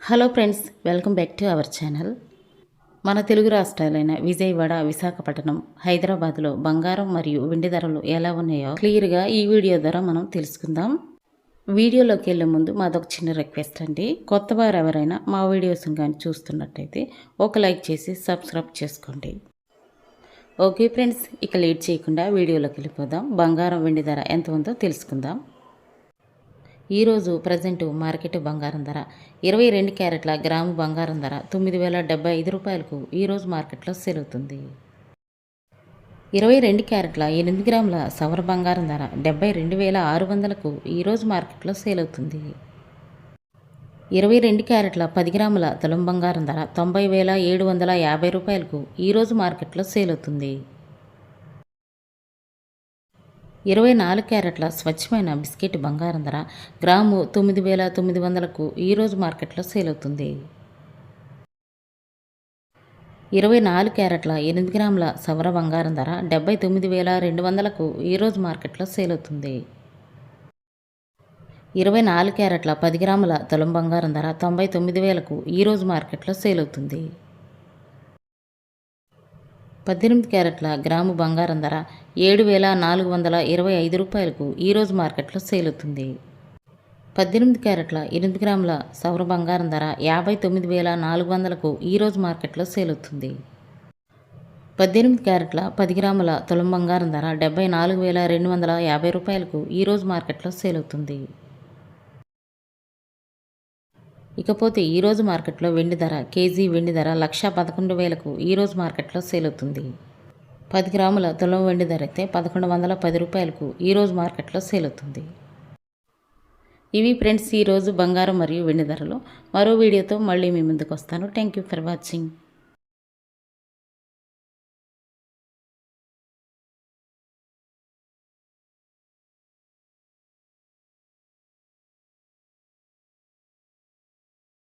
Hello friends, welcome back to our channel. మన తెలుగు రాష్ట్రాలైన విజయవాడ, విశాఖపట్నం, హైదరాబాద్లో బంగారం మరియు వెండి ధరలు ఎలా ఉన్నాయో క్లియర్గా ఈ వీడియో ద్వారా మనం తెలుసుకుందాం. వీడియోలోకి వెళ్ళే ముందు మాదొక చిన్న రిక్వెస్ట్ అండి. కొత్త వారు ఎవరైనా మా వీడియోస్ కానీ చూస్తున్నట్టయితే ఒక లైక్ చేసి సబ్స్క్రైబ్ చేసుకోండి. ఓకే ఫ్రెండ్స్, ఇక లేట్ చేయకుండా వీడియోలోకి వెళ్ళిపోదాం. బంగారం వెండి ధర ఎంత ఉందో తెలుసుకుందాం. ఈరోజు ప్రజెంట్ మార్కెట్ బంగారం ధర 22 క్యారెట్ల గ్రాము బంగారం ధర 9,075 రూపాయలకు ఈరోజు మార్కెట్లో సేల్ అవుతుంది. 22 క్యారెట్ల 8 గ్రాముల సవర బంగారం ధర 72,600కు ఈరోజు మార్కెట్లో సేల్ అవుతుంది. 22 క్యారెట్ల 10 గ్రాముల తులం బంగారం ధర 90,750 రూపాయలకు ఈరోజు మార్కెట్లో సేల్ అవుతుంది. 24 క్యారెట్ల స్వచ్ఛమైన బిస్కెట్ బంగారం ధర గ్రాము 9,900కు ఈరోజు మార్కెట్లో సేల్ అవుతుంది. 24 క్యారెట్ల 8 గ్రాముల సవర బంగారం ధర 79,200కు ఈరోజు మార్కెట్లో సేల్ అవుతుంది. 24 క్యారెట్ల 10 గ్రాముల తులం బంగారం ధర 99,000కు ఈరోజు మార్కెట్లో సేల్ అవుతుంది. 18 క్యారెట్ల గ్రాము బంగారం ధర 7,425 రూపాయలకు ఈరోజు మార్కెట్లో సేల్ అవుతుంది. 18 క్యారెట్ల 8 గ్రాముల సవర బంగారం ధర 59,400కు ఈరోజు మార్కెట్లో సేల్ అవుతుంది. 18 క్యారెట్ల 10 గ్రాముల తులం బంగారం ధర 74,250 రూపాయలకు ఈరోజు మార్కెట్లో సేల్ అవుతుంది. ఇకపోతే ఈరోజు మార్కెట్లో వెండి ధర కేజీ వెండి ధర 1,11,000కు ఈరోజు మార్కెట్లో సేల్ అవుతుంది. 10 గ్రాముల తులం వెండి ధర అయితే 1,110 రూపాయలకు ఈరోజు మార్కెట్లో సేల్ అవుతుంది. ఇవి ఫ్రెండ్స్ ఈరోజు బంగారం మరియు వెండి ధరలు. మరో వీడియోతో మళ్ళీ మీ ముందుకు వస్తాను. Thank you for watching.